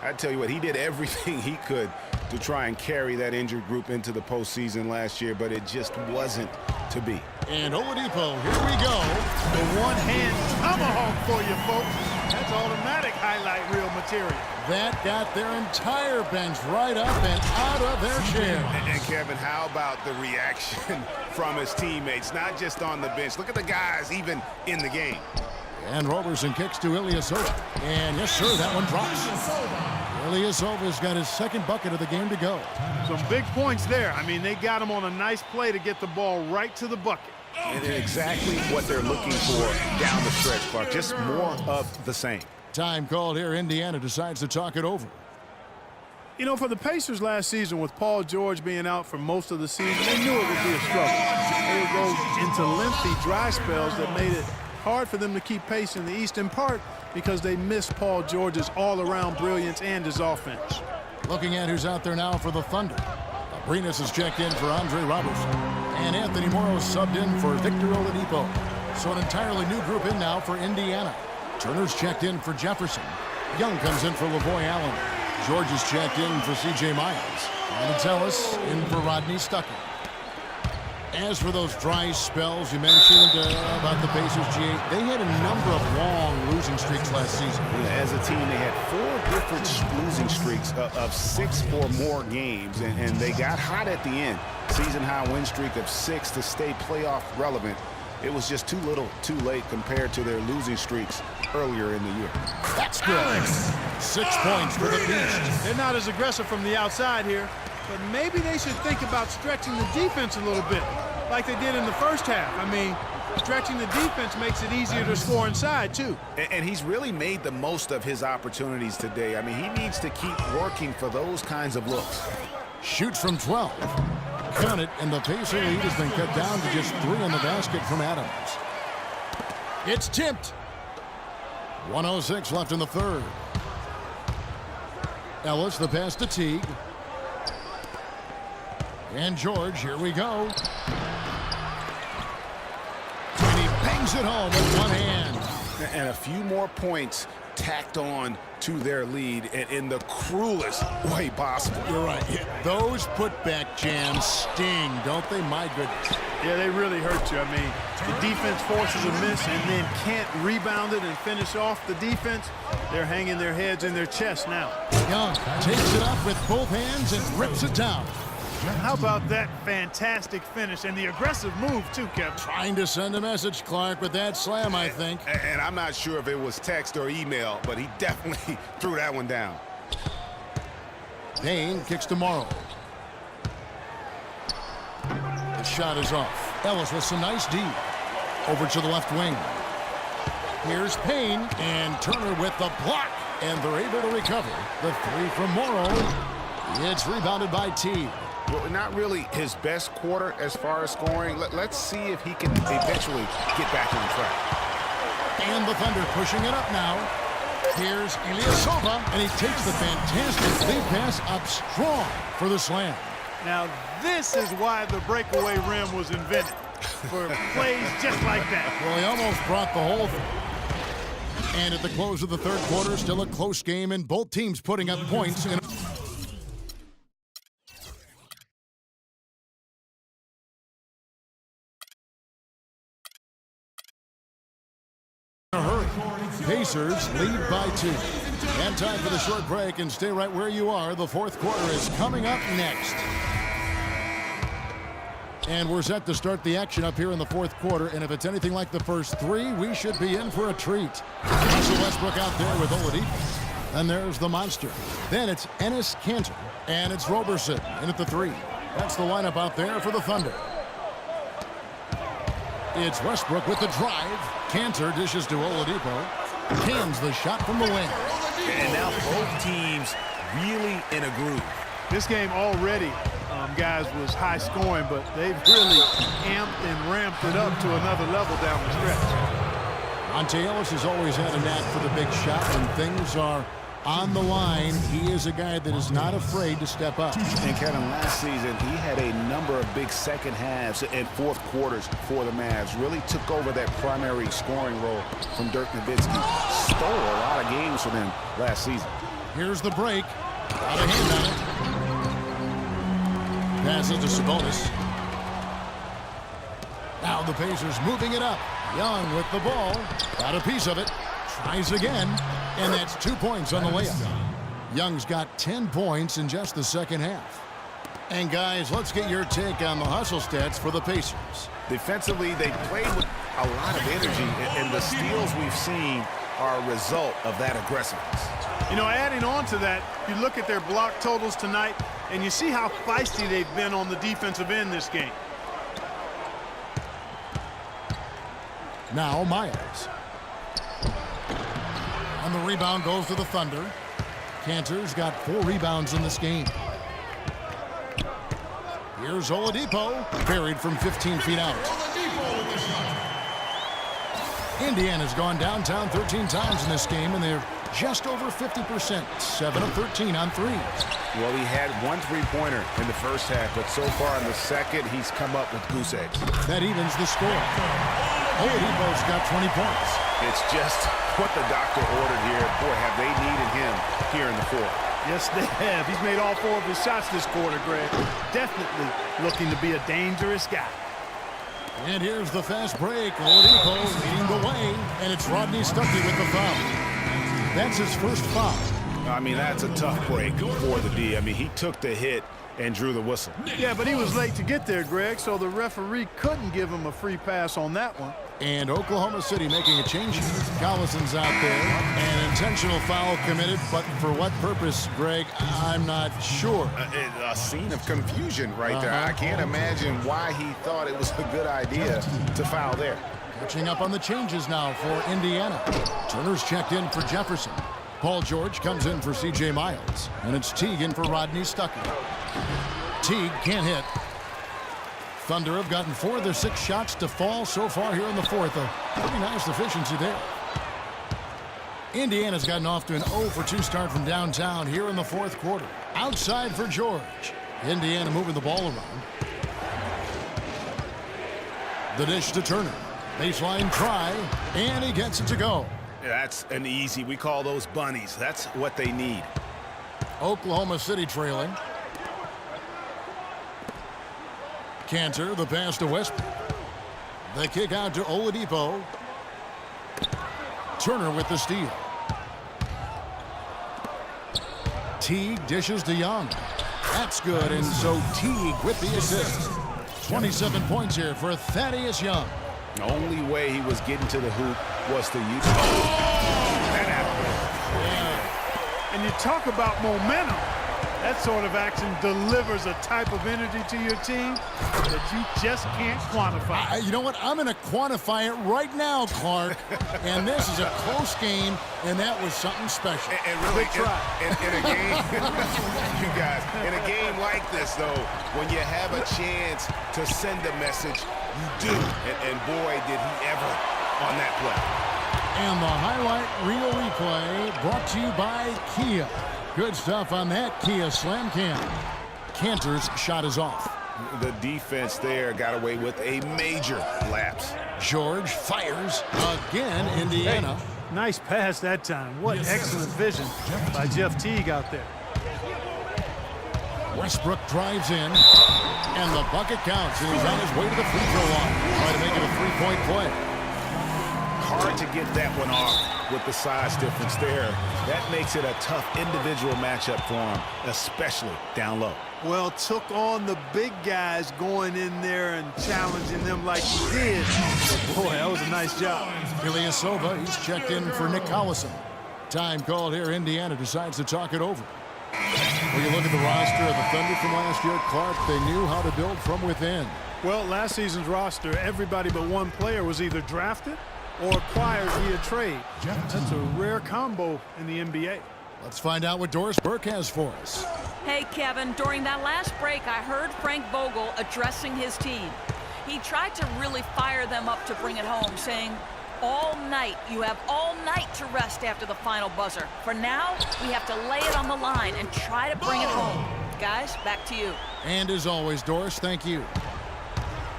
I tell you what, he did everything he could to try and carry that injured group into the postseason last year, but it just wasn't to be. And Oladipo, here we go. The one-hand tomahawk for you, folks. That's automatic highlight reel material. That got their entire bench right up and out of their chair. And Kevin, how about the reaction from his teammates, not just on the bench. Look at the guys even in the game. And Roberson kicks to Ilyasova. And yes, sir, that one drops. Ilyasova's got his second bucket of the game to go. Some big points there. I mean, they got him on a nice play to get the ball right to the bucket. And exactly what they're looking for down the stretch, Clark. Just more of the same. Time called here. Indiana decides to talk it over. You know, for the Pacers last season, with Paul George being out for most of the season, they knew it would be a struggle. They would go into lengthy dry spells that made it hard for them to keep pace in the East, in part because they missed Paul George's all-around brilliance and his offense. Looking at who's out there now for the Thunder. Abrinas is checked in for Andre Robertson. And Anthony Morrow subbed in for Victor Oladipo. So an entirely new group in now for Indiana. Turner's checked in for Jefferson. Young comes in for Lavoy Allen. George is checked in for C.J. Miles. And it's Ellis in for Rodney Stuckey. As for those dry spells you mentioned about the Pacers, G8, they had a number of long losing streaks last season. Yeah, as a team, they had 4 different losing streaks of 6 or more games, and they got hot at the end. Season-high win streak of 6 to stay playoff relevant. It was just too little, too late compared to their losing streaks earlier in the year. That's good. 6 points for the Beast. They're not as aggressive from the outside here, but maybe they should think about stretching the defense a little bit, like they did in the first half. I mean, stretching the defense makes it easier to score inside, too. And he's really made the most of his opportunities today. I mean, he needs to keep working for those kinds of looks. Shoots from 12. Count it, and the Pacer lead has been cut down to just 3 in the basket from Adams. It's tipped. 1:06 left in the third. Ellis, the pass to Teague. And George, here we go. And he bangs it home with one hand. And a few more points tacked on to their lead in the cruelest way possible. You're right. Those putback jams sting, don't they? My goodness. Yeah, they really hurt you. I mean, the defense forces a miss and then can't rebound it and finish off the defense. They're hanging their heads in their chest now. Young takes it up with both hands and rips it down. How about that fantastic finish and the aggressive move, too, Kevin? Trying to send a message, Clark, with that slam, I think. And I'm not sure if it was text or email, but he definitely threw that one down. Payne kicks to Morrow. The shot is off. Ellis with some nice D. Over to the left wing. Here's Payne, and Turner with the block. And they're able to recover. The 3 from Morrow. It's rebounded by Teague. Well, not really his best quarter as far as scoring. Let's see if he can eventually get back on track. And the Thunder pushing it up now. Here's Ilyasova, and he takes the fantastic lead pass up strong for the slam. Now, this is why the breakaway rim was invented, for plays just like that. Well, he almost brought the whole thing. And at the close of the third quarter, still a close game, and both teams putting up points in a hurry. Pacers lead by 2. And time for the short break, and stay right where you are. The fourth quarter is coming up next. And we're set to start the action up here in the fourth quarter, and if it's anything like the first 3, we should be in for a treat. Russell Westbrook out there with Oladipo. And there's the monster. Then it's Enes Kanter, and it's Roberson in at the 3. That's the lineup out there for the Thunder. It's Westbrook with the drive. Kanter dishes to Oladipo. Cans the shot from the wing. And now both teams really in a groove. This game already, guys, was high scoring, but they've really amped and ramped it up to another level down the stretch. Monte Ellis has always had a knack for the big shot. When things are on the line, he is a guy that is not afraid to step up. And Kevin, last season, he had a number of big second halves and fourth quarters for the Mavs. Really took over that primary scoring role from Dirk Nowitzki. Stole a lot of games for them last season. Here's the break. Got a hand on it. Passes to Sabonis. Now the Pacers moving it up. Young with the ball. Got a piece of it. Tries again. And that's 2 points on the layup. Young's got 10 points in just the second half. And guys, let's get your take on the hustle stats for the Pacers. Defensively, they played with a lot of energy, and the steals we've seen are a result of that aggressiveness. You know, adding on to that, you look at their block totals tonight, and you see how feisty they've been on the defensive end this game. Now Myers. And the rebound goes to the Thunder. Cantor's got 4 rebounds in this game. Here's Oladipo, buried from 15 feet out. Indiana's gone downtown 13 times in this game, and they're just over 50%, 7 of 13 on threes. Well, he had 1 3-pointer in the first half, but so far in the second, he's come up with goose eggs. That evens the score. Oladipo's got 20 points. It's just what the doctor ordered here. Boy, have they needed him here in the fourth. Yes, they have. He's made all 4 of his shots this quarter, Greg. Definitely looking to be a dangerous guy. And here's the fast break. Oladipo leading the way, and it's Rodney Stuckey with the foul. That's his first foul. I mean, that's a tough break for the D. I mean, he took the hit and drew the whistle. Yeah, but he was late to get there, Greg, so the referee couldn't give him a free pass on that one. And Oklahoma City making a change here. Collison's out there. An intentional foul committed, but for what purpose, Greg, I'm not sure. A scene of confusion right there. I can't imagine why he thought it was a good idea to foul there. Catching up on the changes now for Indiana. Turner's checked in for Jefferson. Paul George comes in for C.J. Miles. And it's Teague in for Rodney Stuckey. Teague can't hit. Thunder have gotten 4 of their 6 shots to fall so far here in the fourth. A pretty nice efficiency there. Indiana's gotten off to an 0 for 2 start from downtown here in the fourth quarter. Outside for George. Indiana moving the ball around. The dish to Turner. Baseline try, and he gets it to go. That's an easy. We call those bunnies. That's what they need. Oklahoma City trailing. Cantor, the pass to Westbrook. The kick out to Oladipo. Turner with the steal. Teague dishes to Young. That's good, and so Teague with the assist. 27 points here for Thaddeus Young. The only way he was getting to the hoop was to use that happened. Yeah. And you talk about momentum. That sort of action delivers a type of energy to your team that you just can't quantify. You know what? I'm going to quantify it right now, Clark. And this is a close game, and that was something special. And really, in a game, you guys, in a game like this, though, when you have a chance to send a message, you do. And boy, did he ever on that play. And the highlight reel replay brought to you by Kia. Good stuff on that Kia Slam Cam. Cantor's shot is off. The defense there got away with a major lapse. George fires again. Indiana. Hey, nice pass that time. What excellent vision by Jeff Teague out there. Westbrook drives in, and the bucket counts, and he's on his way to the free throw line. Try to make it a 3-point play. Hard to get that one off with the size difference there. That makes it a tough individual matchup for him, especially down low. Well, took on the big guys going in there and challenging them like he did. Boy, that was a nice job. Ilyasova, he's checked in for Nick Collison. Time called here. Indiana decides to talk it over. When you look at the roster of the Thunder from last year, Clark, they knew how to build from within. Well, last season's roster, everybody but one player was either drafted or acquired via trade. That's a rare combo in the NBA. Let's find out what Doris Burke has for us. Hey, Kevin, during that last break, I heard Frank Vogel addressing his team. He tried to really fire them up to bring it home, saying, all night, you have all night to rest after the final buzzer. For now, we have to lay it on the line and try to bring it home. Guys, back to you. And as always, Doris, thank you.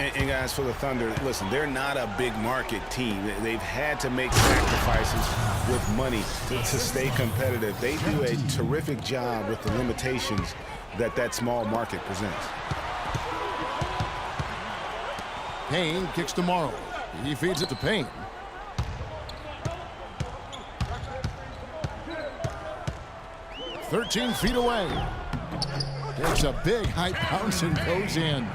And guys, for the Thunder, listen, they're not a big market team. They've had to make sacrifices with money to stay competitive. They do a terrific job with the limitations that small market presents. Payne kicks to Morrow. He feeds it to Payne. "13 feet away. Takes a big high bounce and goes in.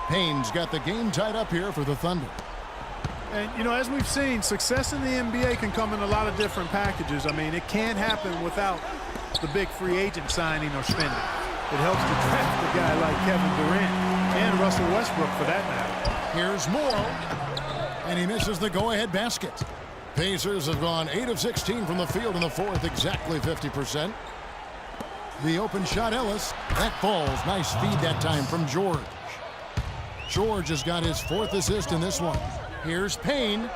Payne's got the game tied up here for the Thunder. And, you know, as we've seen, success in the NBA can come in a lot of different packages. I mean, it can't happen without the big free agent signing or spending. It helps to draft a guy like Kevin Durant and Russell Westbrook for that matter. Here's Morrow, and he misses the go-ahead basket. Pacers have gone 8 of 16 from the field in the fourth, exactly 50%. The open shot, Ellis. That falls. Nice feed that time from George. George has got his 4th assist in this one. Here's Payne.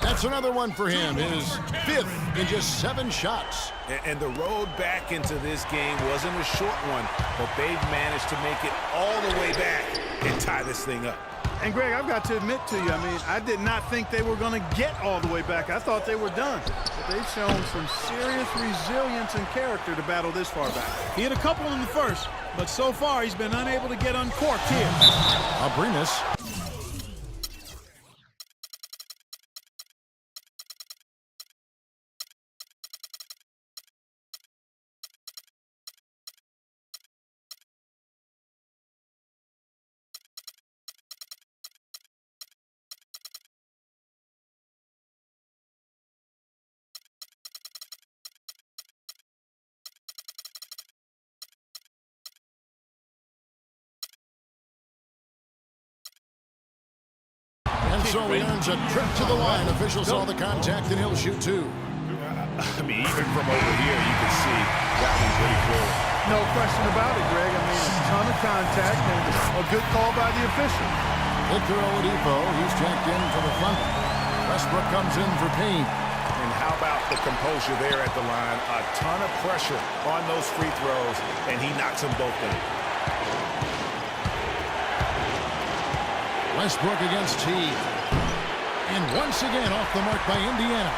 That's another one for him. His 5th in just 7 shots. And the road back into this game wasn't a short one, but they've managed to make it all the way back and tie this thing up. And, Greg, I've got to admit to you, I mean, I did not think they were going to get all the way back. I thought they were done. But they've shown some serious resilience and character to battle this far back. He had a couple in the first, but so far he's been unable to get uncorked here. Abrinas. And so he earns a trip to the line. Officials saw the contact, and he'll shoot 2. I mean, even from over here, you can see that one pretty clear. No question about it, Greg. I mean, a ton of contact and a good call by the official. Victor Oladipo, he's checked in for the Thunder. Westbrook comes in for Payne. And how about the composure there at the line? A ton of pressure on those free throws, and he knocks them both in. Westbrook against Teague. And once again off the mark by Indiana.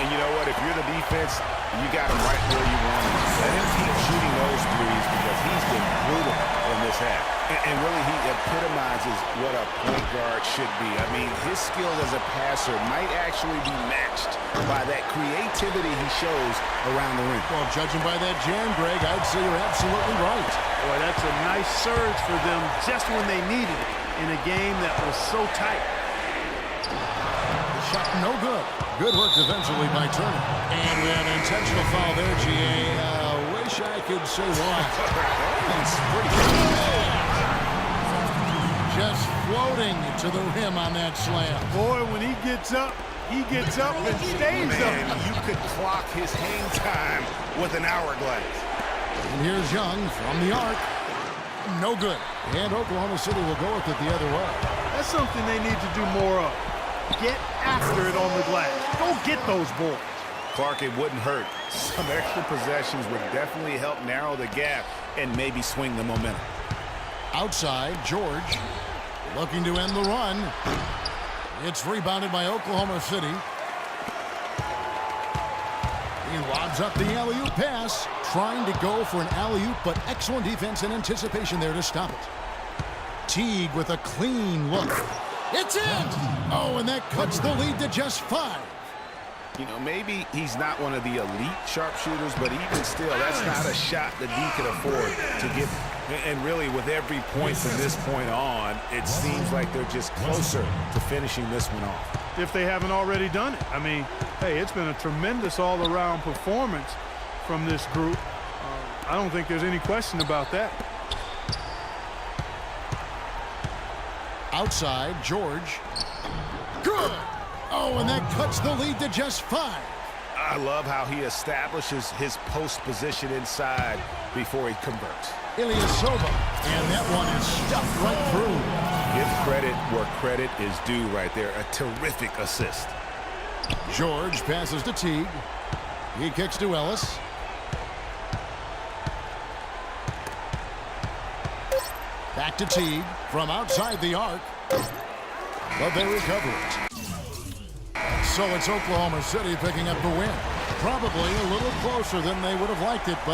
And you know what? If you're the defense, you got him right where you want him. Let him keep shooting those threes because he's been brutal in this half. And really, he epitomizes what a point guard should be. I mean, his skill as a passer might actually be matched by that creativity he shows around the rim. Well, judging by that jam, Greg, I'd say you're absolutely right. Boy, that's a nice surge for them just when they needed it in a game that was so tight. The shot no good. Good work defensively by Turner. And an intentional foul there, GA. Wish I could say why. That's pretty good. Just floating to the rim on that slam. Boy, when he gets up and stays up. You could clock his hang time with an hourglass. And here's Young from the arc. No good. And Oklahoma City will go with it the other way. That's something they need to do more of. Get after it on the glass. Go get those boards. Clark, it wouldn't hurt. Some extra possessions would definitely help narrow the gap and maybe swing the momentum. Outside, George looking to end the run. It's rebounded by Oklahoma City. He lobs up the alley-oop pass, trying to go for an alley-oop, but excellent defense and anticipation there to stop it. Teague with a clean look. It's in! Oh, and that cuts the lead to just 5. You know, maybe he's not one of the elite sharpshooters, but even still, that's not a shot that he could afford to give. And really, with every point from this point on, it seems like they're just closer to finishing this one off. If they haven't already done it. I mean, hey, it's been a tremendous all-around performance from this group. I don't think there's any question about that. Outside, George. Good! Oh, and that cuts the lead to just 5. I love how he establishes his post position inside before he converts. Ilyasova, and that one is stuffed right through. Give credit where credit is due right there. A terrific assist. George passes to Teague. He kicks to Ellis. Back to Teague from outside the arc. But they recover it. So it's Oklahoma City picking up the win. Probably a little closer than they would have liked it, but